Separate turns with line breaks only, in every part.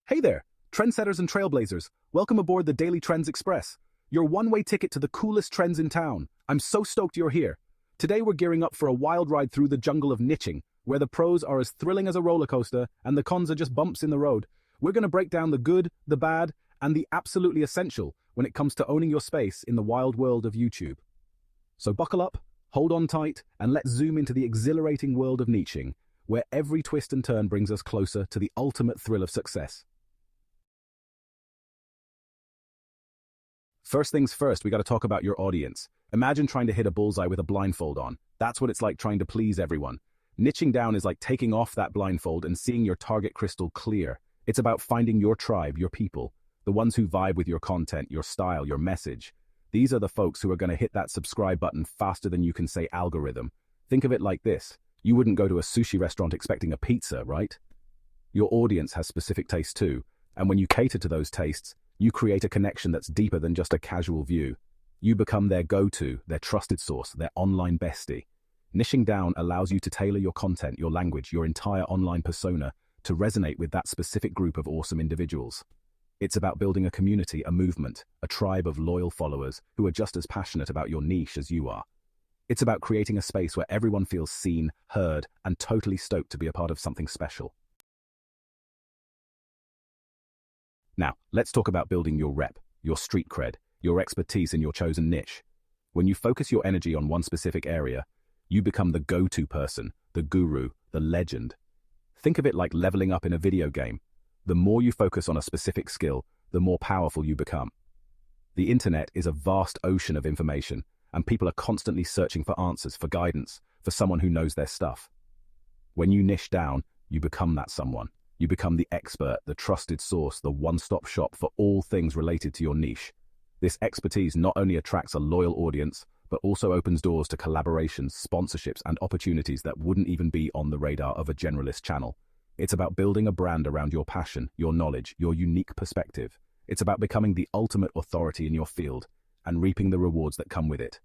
Hey there, trendsetters and trailblazers. Welcome aboard the Daily Trends Express, your one-way ticket to the coolest trends in town. I'm so stoked you're here. Today we're gearing up for a wild ride through the jungle of niching, where the pros are as thrilling as a roller coaster and the cons are just bumps in the road. We're going to break down the good, the bad, and the absolutely essential when it comes to owning your space in the wild world of YouTube. So buckle up, hold on tight, and let's zoom into the exhilarating world of niching, where every twist and turn brings us closer to the ultimate thrill of success. First things first, we got to talk about your audience. Imagine trying to hit a bullseye with a blindfold on. That's what it's like trying to please everyone. Niching down is like taking off that blindfold and seeing your target crystal clear. It's about finding your tribe, your people, the ones who vibe with your content, your style, your message. These are the folks who are going to hit that subscribe button faster than you can say algorithm. Think of it like this. You wouldn't go to a sushi restaurant expecting a pizza, right? Your audience has specific tastes too, and when you cater to those tastes, you create a connection that's deeper than just a casual view. You become their go-to, their trusted source, their online bestie. Niching down allows you to tailor your content, your language, your entire online persona to resonate with that specific group of awesome individuals. It's about building a community, a movement, a tribe of loyal followers who are just as passionate about your niche as you are. It's about creating a space where everyone feels seen, heard, and totally stoked to be a part of something special. Now, let's talk about building your rep, your street cred, your expertise in your chosen niche. When you focus your energy on one specific area, you become the go-to person, the guru, the legend. Think of it like leveling up in a video game. The more you focus on a specific skill, the more powerful you become. The internet is a vast ocean of information, and people are constantly searching for answers, for guidance, for someone who knows their stuff. When you niche down, you become that someone. You become the expert, the trusted source, the one-stop shop for all things related to your niche. This expertise not only attracts a loyal audience, but also opens doors to collaborations, sponsorships, and opportunities that wouldn't even be on the radar of a generalist channel. It's about building a brand around your passion, your knowledge, your unique perspective. It's about becoming the ultimate authority in your field and reaping the rewards that come with it.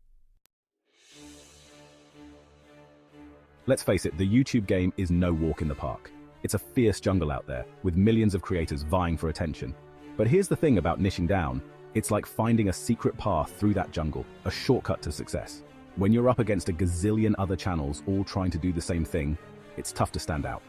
Let's face it, the YouTube game is no walk in the park. It's a fierce jungle out there, with millions of creators vying for attention. But here's the thing about niching down. It's like finding a secret path through that jungle, a shortcut to success. When you're up against a gazillion other channels all trying to do the same thing, it's tough to stand out.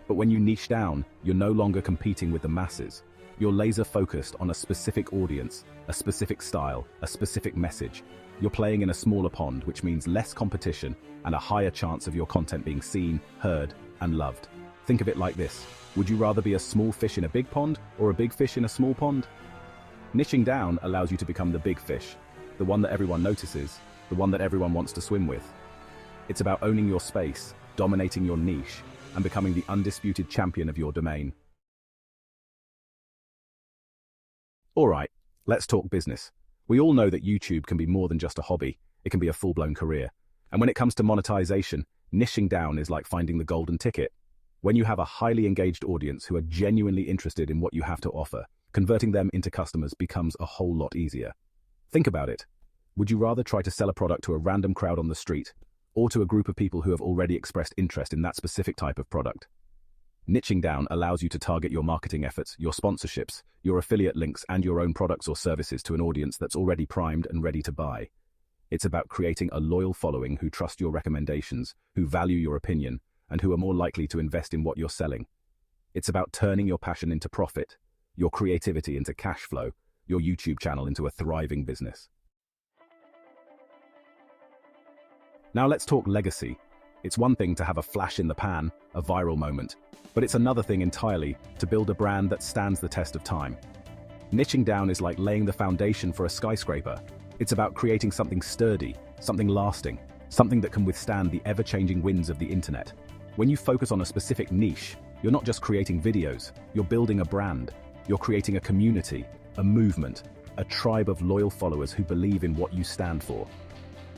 But when you niche down, you're no longer competing with the masses. You're laser focused on a specific audience, a specific style, a specific message. You're playing in a smaller pond, which means less competition and a higher chance of your content being seen, heard, and loved. Think of it like this. Would you rather be a small fish in a big pond or a big fish in a small pond? Niching down allows you to become the big fish, the one that everyone notices, the one that everyone wants to swim with. It's about owning your space, dominating your niche, and becoming the undisputed champion of your domain. Alright, let's talk business. We all know that YouTube can be more than just a hobby. It can be a full-blown career. And when it comes to monetization, niching down is like finding the golden ticket. When you have a highly engaged audience who are genuinely interested in what you have to offer, converting them into customers becomes a whole lot easier. Think about it. Would you rather try to sell a product to a random crowd on the street, or to a group of people who have already expressed interest in that specific type of product? Niching down allows you to target your marketing efforts, your sponsorships, your affiliate links, and your own products or services to an audience that's already primed and ready to buy. It's about creating a loyal following who trust your recommendations, who value your opinion, and who are more likely to invest in what you're selling. It's about turning your passion into profit, your creativity into cash flow, your YouTube channel into a thriving business. Now let's talk legacy. It's one thing to have a flash in the pan, a viral moment, but it's another thing entirely to build a brand that stands the test of time. Niching down is like laying the foundation for a skyscraper. It's about creating something sturdy, something lasting, something that can withstand the ever-changing winds of the internet. When you focus on a specific niche, you're not just creating videos, you're building a brand. You're creating a community, a movement, a tribe of loyal followers who believe in what you stand for.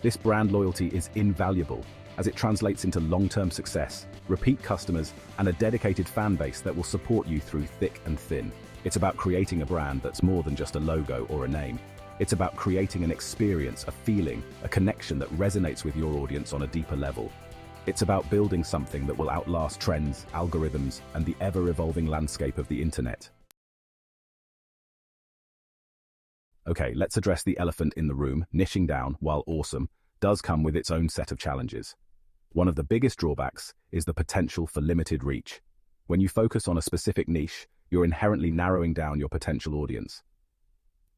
This brand loyalty is invaluable, as it translates into long-term success, repeat customers, and a dedicated fan base that will support you through thick and thin. It's about creating a brand that's more than just a logo or a name. It's about creating an experience, a feeling, a connection that resonates with your audience on a deeper level. It's about building something that will outlast trends, algorithms, and the ever-evolving landscape of the internet. Okay, let's address the elephant in the room. Niching down, while awesome, does come with its own set of challenges. One of the biggest drawbacks is the potential for limited reach. When you focus on a specific niche, you're inherently narrowing down your potential audience.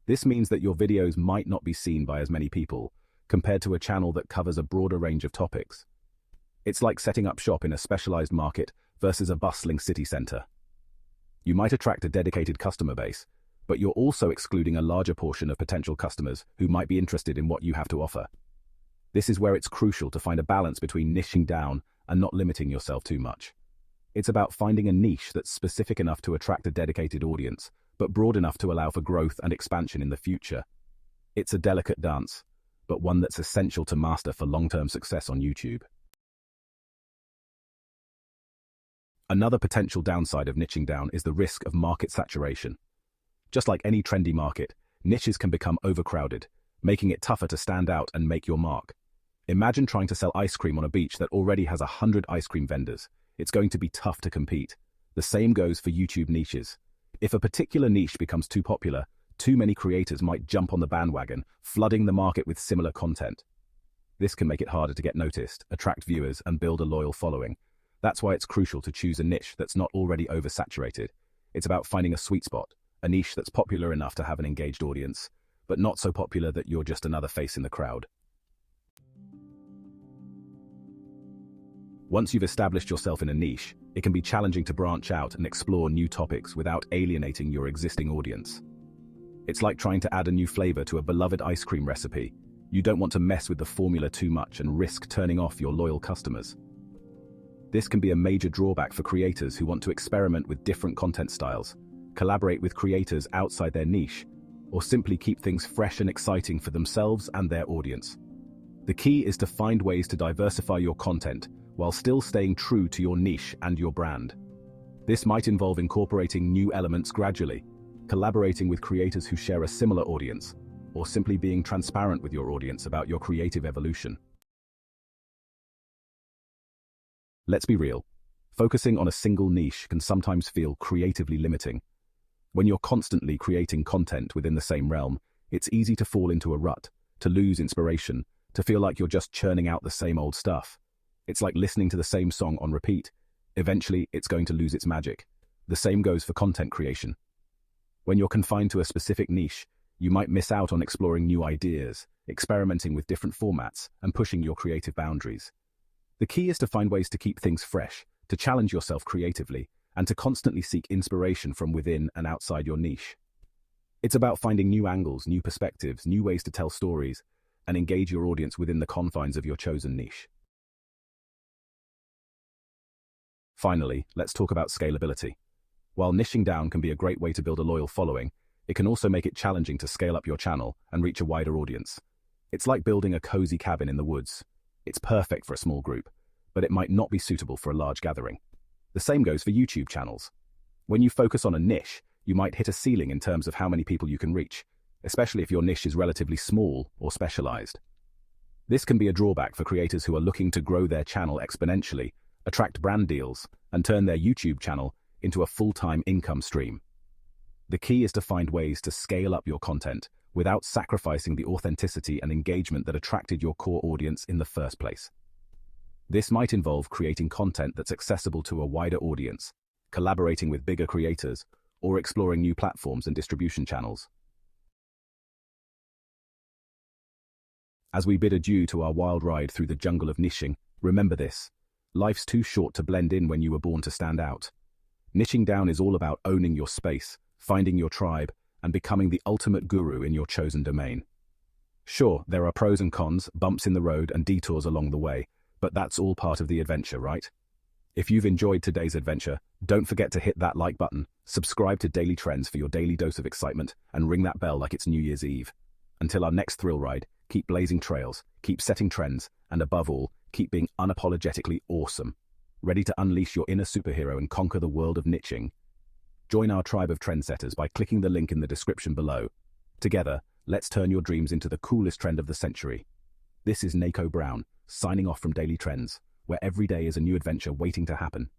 This means that your videos might not be seen by as many people, compared to a channel that covers a broader range of topics. It's like setting up shop in a specialized market versus a bustling city center. You might attract a dedicated customer base, but you're also excluding a larger portion of potential customers who might be interested in what you have to offer. This is where it's crucial to find a balance between niching down and not limiting yourself too much. It's about finding a niche that's specific enough to attract a dedicated audience, but broad enough to allow for growth and expansion in the future. It's a delicate dance, but one that's essential to master for long-term success on YouTube. Another potential downside of niching down is the risk of market saturation. Just like any trendy market, niches can become overcrowded, making it tougher to stand out and make your mark. Imagine trying to sell ice cream on a beach that already has 100 ice cream vendors. It's going to be tough to compete. The same goes for YouTube niches. If a particular niche becomes too popular, too many creators might jump on the bandwagon, flooding the market with similar content. This can make it harder to get noticed, attract viewers, and build a loyal following. That's why it's crucial to choose a niche that's not already oversaturated. It's about finding a sweet spot, a niche that's popular enough to have an engaged audience, but not so popular that you're just another face in the crowd. Once you've established yourself in a niche, it can be challenging to branch out and explore new topics without alienating your existing audience. It's like trying to add a new flavor to a beloved ice cream recipe. You don't want to mess with the formula too much and risk turning off your loyal customers. This can be a major drawback for creators who want to experiment with different content styles, collaborate with creators outside their niche, or simply keep things fresh and exciting for themselves and their audience. The key is to find ways to diversify your content while still staying true to your niche and your brand. This might involve incorporating new elements gradually, collaborating with creators who share a similar audience, or simply being transparent with your audience about your creative evolution. Let's be real. Focusing on a single niche can sometimes feel creatively limiting. When you're constantly creating content within the same realm, it's easy to fall into a rut, to lose inspiration, to feel like you're just churning out the same old stuff. It's like listening to the same song on repeat. Eventually, it's going to lose its magic. The same goes for content creation. When you're confined to a specific niche, you might miss out on exploring new ideas, experimenting with different formats, and pushing your creative boundaries. The key is to find ways to keep things fresh, to challenge yourself creatively, and to constantly seek inspiration from within and outside your niche. It's about finding new angles, new perspectives, new ways to tell stories, and engage your audience within the confines of your chosen niche. Finally, let's talk about scalability. While niching down can be a great way to build a loyal following, it can also make it challenging to scale up your channel and reach a wider audience. It's like building a cozy cabin in the woods. It's perfect for a small group, but it might not be suitable for a large gathering. The same goes for YouTube channels. When you focus on a niche, you might hit a ceiling in terms of how many people you can reach, especially if your niche is relatively small or specialized. This can be a drawback for creators who are looking to grow their channel exponentially, attract brand deals, and turn their YouTube channel into a full-time income stream. The key is to find ways to scale up your content without sacrificing the authenticity and engagement that attracted your core audience in the first place. This might involve creating content that's accessible to a wider audience, collaborating with bigger creators, or exploring new platforms and distribution channels. As we bid adieu to our wild ride through the jungle of niching, remember this: life's too short to blend in when you were born to stand out. Niching down is all about owning your space, finding your tribe, and becoming the ultimate guru in your chosen domain. Sure, there are pros and cons, bumps in the road, and detours along the way, but that's all part of the adventure, right? If you've enjoyed today's adventure, don't forget to hit that like button, subscribe to Daily Trends for your daily dose of excitement, and ring that bell like it's New Year's Eve. Until our next thrill ride, keep blazing trails, keep setting trends, and above all, keep being unapologetically awesome. Ready to unleash your inner superhero and conquer the world of niching? Join our tribe of trendsetters by clicking the link in the description below. Together, let's turn your dreams into the coolest trend of the century. This is Nako Brown, signing off from Daily Trends, where every day is a new adventure waiting to happen.